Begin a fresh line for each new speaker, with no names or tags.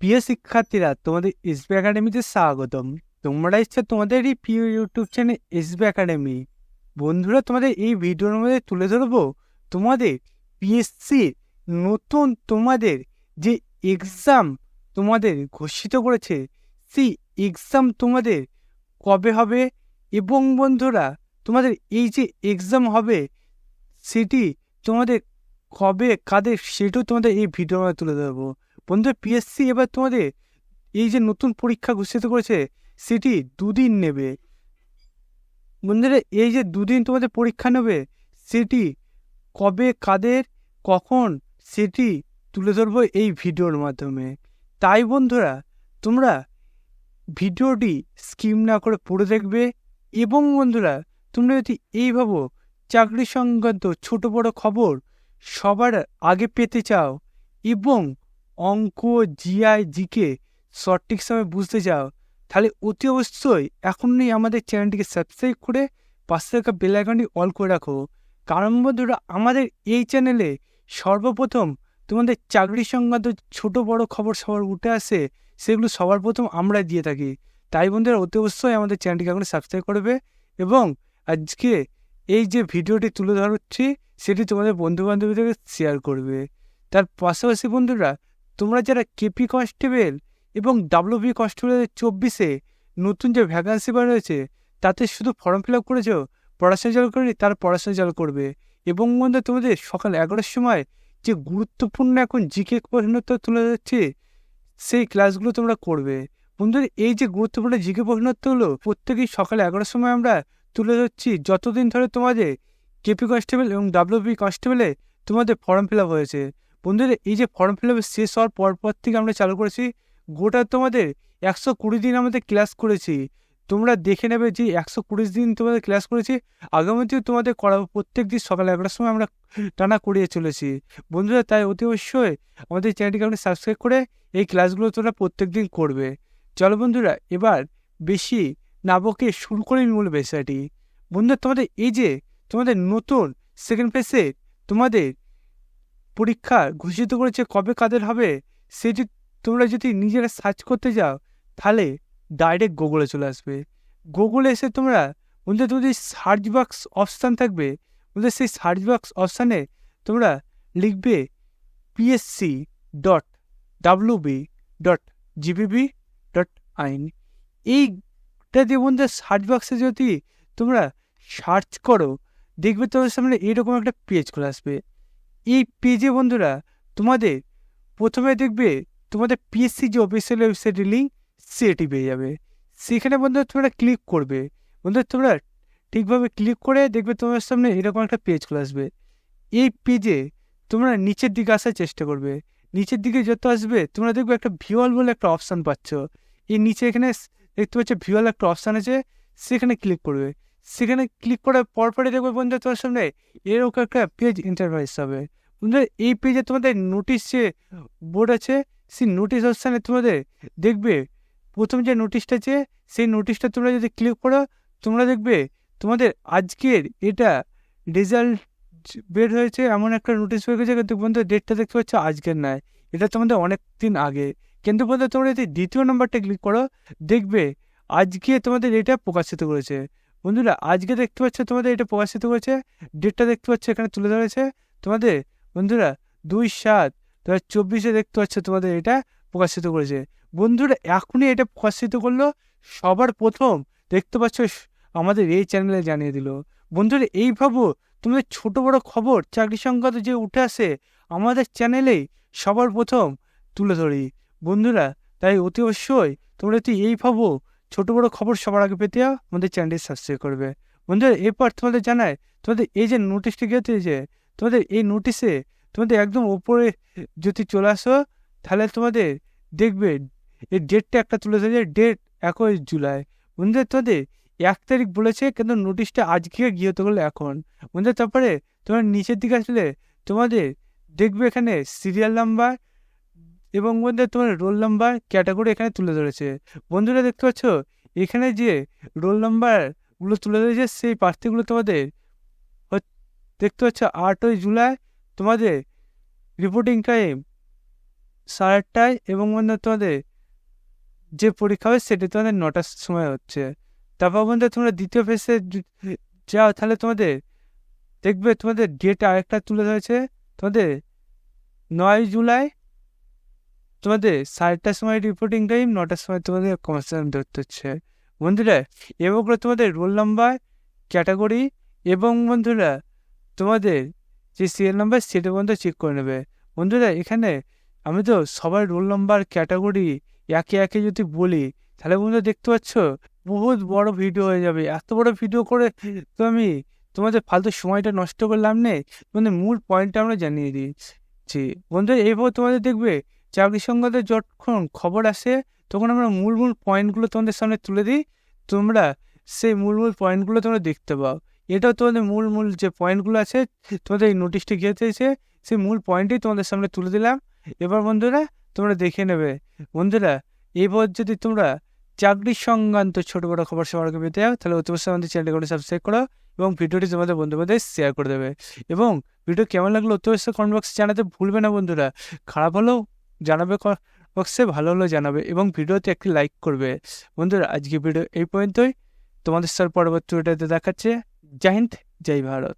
প্রিয় শিক্ষার্থীরা, তোমাদের এসবি একাডেমিতে স্বাগতম। তোমরা ইচ্ছা তোমাদের এই প্রিয় ইউটিউব চ্যানেল এসবি একাডেমি। বন্ধুরা, তোমাদের এই ভিডিওর মধ্যে তুলে ধরবো তোমাদের পিএসসি নতুন তোমাদের যে এক্সাম তোমাদের ঘোষিত করেছে, সেই এক্সাম তোমাদের কবে হবে এবং বন্ধুরা তোমাদের এই যে এক্সাম হবে সেটি তোমাদের কবে কাদের সেটাও তোমাদের এই ভিডিওর মধ্যে তুলে ধরবো। বন্ধুরা, পিএসসি এবার তোমাদের এই যে নতুন পরীক্ষা ঘোষিত করেছে সেটি 2 দিন নেবে। বন্ধুরা, এই যে 2 দিন তোমাদের পরীক্ষা নেবে সেটি কবে কাদের কখন সেটি তুলে ধরবো এই ভিডিওর মাধ্যমে। তাই বন্ধুরা, তোমরা ভিডিওটি স্কিপ না করে পড়ে দেখবে। এবং বন্ধুরা, তোমরা যদি এই ভাবো চাকরি সংক্রান্ত ছোট বড় খবর সবার আগে পেতে চাও এবং অঙ্ক, জিআই, জিকে সঠিক সময় বুঝতে চাও, তাহলে অতি অবশ্যই এখনই আমাদের চ্যানেলটিকে সাবস্ক্রাইব করে পাশে থাকা বেল আইকনটি অল করে রাখো। কারণ বন্ধুরা, আমাদের এই চ্যানেলে সর্বপ্রথম তোমাদের চাকরি সংক্রান্ত ছোট বড় খবর সবার উঠে আসে, সেগুলো সবার প্রথম আমরা দিয়ে থাকি। তাই বন্ধুরা, অতি অবশ্যই আমাদের চ্যানেলটিকে এখন সাবস্ক্রাইব করবে এবং আজকে এই যে ভিডিওটি তুলে ধরছি সেটি তোমাদের বন্ধু বান্ধবীদেরকে শেয়ার করবে। তার পাশাপাশি বন্ধুরা, তোমরা যারা কেপি কনস্টেবল এবং ডাব্লিউবি কনস্টেবল 24-এ নতুন যে ভ্যাকান্সি বার হয়েছে তাতে শুধু ফর্ম ফিল আপ করেছো, পড়াশোনা চালু করেনি, তার পড়াশোনা চালু করবে। এবং বন্ধুরা, তোমাদের সকাল 11টার সময় যে গুরুত্বপূর্ণ এখন জিকে প্রশ্নোত্তর তুলে যাচ্ছে সেই ক্লাসগুলো তোমরা করবে। বন্ধুরা, এই যে গুরুত্বপূর্ণ জিকে প্রশ্নোত্তরগুলো প্রত্যেকেই সকাল 11টার সময় আমরা তুলে ধরছি, যতদিন ধরে তোমাদের কেপি কনস্টেবল এবং ডাব্লিউবি কনস্টেবলে তোমাদের ফর্ম ফিল আপ হয়েছে। বন্ধুরা, এই যে ফর্ম ফিল আপ শেষ হওয়ার পর থেকে আমরা চালু করেছি, গোটা তোমাদের 120 দিন আমাদের ক্লাস করেছি। তোমরা দেখে নেবে যে 120 দিন তোমাদের ক্লাস করেছি, আগামীতেও তোমাদের করাবো। প্রত্যেক দিন সকাল 11টার সময় আমরা টানা করিয়ে চলেছি। বন্ধুরা, তাই অতি অবশ্যই আমাদের চ্যানেলটিকে আপনি সাবস্ক্রাইব করে এই ক্লাসগুলো তোমরা প্রত্যেক দিন করবে। চলো বন্ধুরা, এবার বেশি না বকে শুরু করি মূল বিষয়টি। বন্ধুরা, তোমাদের এই যে তোমাদের নতুন সেকেন্ড ফেজে তোমাদের পরীক্ষা ঘোষিত করেছে কবে কাদের হবে, সেটি তোমরা যদি নিজেরা সার্চ করতে যাও তাহলে ডাইরেক্ট গুগলে চলে আসবে। গুগলে এসে তোমরা বন্ধুরা তোমাদের সার্চ বক্স অপশান থাকবে, বন্ধুরা সেই সার্চ বক্স অপশানে তোমরা লিখবে psc.wb.gbb.in। এইটা দিয়ে বন্ধুরা সার্চ বক্সে যদি তোমরা সার্চ করো দেখবে তোমাদের সামনে এরকম একটা পেজ খুলে আসবে। এই পেজে বন্ধুরা তোমাদের প্রথমে দেখবে তোমাদের পিএসসি যে অফিসিয়াল ওয়েবসাইটের লিঙ্ক সেটি পেয়ে যাবে। সেখানে বন্ধুরা তোমরা ক্লিক করবে। বন্ধুরা, তোমরা ঠিকভাবে ক্লিক করে দেখবে তোমার সামনে এরকম একটা পেজ খুলে আসবে। এই পেজে তোমরা নিচের দিকে আসার চেষ্টা করবে। নিচের দিকে যত আসবে তোমরা দেখবে একটা ভিউয়াল বলে একটা অপশান পাচ্ছ। এই নিচে এখানে দেখতে পাচ্ছ ভিউয়াল একটা অপশান আছে, সেখানে ক্লিক করবে। সেখানে ক্লিক করার পরপরে দেখবে বন্ধুরা তোমার সামনে এরকম একটা পেজ ইন্টারফেস হবে। বন্ধুরা, এই পেজে তোমাদের নোটিশ যে বোর্ড আছে সেই নোটিশ অপশানে তোমাদের দেখবে প্রথম যে নোটিশটা আছে সেই নোটিশটা তোমরা যদি ক্লিক করো তোমরা দেখবে তোমাদের আজকের এটা রেজাল্ট বের হয়েছে এমন একটা নোটিশ হয়ে গেছে, কিন্তু বন্ধুরা ডেটটা দেখতে পাচ্ছ আজকের নয়, এটা তোমাদের অনেক দিন আগে। কিন্তু বন্ধুরা তোমরা যদি দ্বিতীয় নম্বরটা ক্লিক করো দেখবে আজকে তোমাদের এটা প্রকাশিত করেছে। বন্ধুরা, আজকে দেখতে পাচ্ছ তোমাদের এটা প্রকাশিত করেছে, ডেটটা দেখতে পাচ্ছ এখানে তুলে ধরেছে তোমাদের। বন্ধুরা, 2/7/2024 দেখতে পাচ্ছ তোমাদের এটা প্রকাশিত করেছে। বন্ধুরা, এখনই এটা প্রকাশিত করলো, সবার প্রথম দেখতে পাচ্ছ আমাদের এই চ্যানেলে জানিয়ে দিল। বন্ধুরা, এই ভাবো তোমাদের ছোট বড় খবর চাকরি সংক্রান্ত যে উঠে আসে আমাদের চ্যানেলেই সবার প্রথম তুলে ধরি। বন্ধুরা, তাই অতি অবশ্যই তোমরা যদি এই ভাবো ছোট বড় খবর সবার আগে পেতে আমাদের চ্যানেলটি সাবস্ক্রাইব করবে। বন্ধুরা, এরপর তোমাদের জানায় তোমাদের এই যে নোটিশটি গেছে যে তোমাদের এই নোটিশে তোমাদের একদম ওপরে যদি চলে আসো তাহলে তোমাদের দেখবে এই ডেটটা একটা তুলে ধরে, ডেট 21 জুলাই। বন্ধুরা, তোমাদের 1 তারিখ বলেছে কিন্তু নোটিশটা আজকে গিয়ে হতে গেলো এখন। বন্ধুরা, তারপরে তোমার নিচের দিকে আসলে তোমাদের দেখবে এখানে সিরিয়াল নাম্বার এবং বন্ধুরা তোমার রোল নাম্বার ক্যাটাগরি এখানে তুলে ধরেছে। বন্ধুরা, দেখতে পাচ্ছ এখানে যে রোল নাম্বারগুলো তুলে ধরেছে সেই প্রার্থীগুলো তোমাদের দেখতে পাচ্ছ 8 জুলাই তোমাদের রিপোর্টিং টাইম 8:30টায় এবং বন্ধু তোমাদের যে পরীক্ষা হবে সেটা তোমাদের 9টার সময় হচ্ছে। তারপর বন্ধু তোমরা দ্বিতীয় ফেসে যাও, তাহলে তোমাদের দেখবে তোমাদের ডেট আরেকটা তুলে ধরেছে। তোমাদের 9 জুলাই তোমাদের 8:30টার সময় রিপোর্টিং টাইম, 9টার সময় তোমাদের কনসার্ন ধরতে হচ্ছে। বন্ধুরা এবং তোমাদের রোল নাম্বার, ক্যাটাগরি এবং বন্ধুরা তোমাদের যে সিরিয়াল নাম্বার সেটা বন্ধু চেক করে নেবে। বন্ধুরা এখানে আমি তো সবার রোল নাম্বার, ক্যাটাগরি একে একে যদি বলি, তাহলে বন্ধু দেখতে পাচ্ছ বহুত বড় ভিডিও হয়ে যাবে। এত বড় ভিডিও করে তো আমি তোমাদের ফালতু সময়টা নষ্ট করলাম নেই, মানে মূল পয়েন্টটা আমরা জানিয়ে দিয়েছি। বন্ধু এইভাবে তোমাদের দেখবে চাকরি সংক্রান্ত যখন খবর আসে তখন আমরা মূল পয়েন্টগুলো তোমাদের সামনে তুলে দিই, তোমরা সেই মূল পয়েন্টগুলো তোমরা দেখতে পাও। এটাও তোমাদের মূল যে পয়েন্টগুলো আছে তোমাদের এই নোটিশটি ঘিরেছে, সেই মূল পয়েন্টই তোমাদের সামনে তুলে দিলাম। এবার বন্ধুরা তোমরা দেখে নেবে। বন্ধুরা এবার যদি তোমরা চাকরি সংক্রান্ত ছোট বড় খবর সবার আগে পেতে যাও, তাহলে অবশ্যই আমাদের চ্যানেলটি সাবস্ক্রাইব করো এবং ভিডিওটি তোমাদের বন্ধুদের শেয়ার করে দেবে। এবং ভিডিও কেমন লাগলো অবশ্যই কমেন্ট বক্সে জানাতে ভুলবে না বন্ধুরা। খারাপ হলেও জানাবে বক্সে, ভালো হলেও জানাবে এবং ভিডিওতে একটি লাইক করবে। বন্ধুরা আজকে ভিডিও এই পর্যন্তই, তোমাদের সাথে পরবর্তী ভিডিওতে দেখাচ্ছে। জয় হিন্দ, জয় ভারত।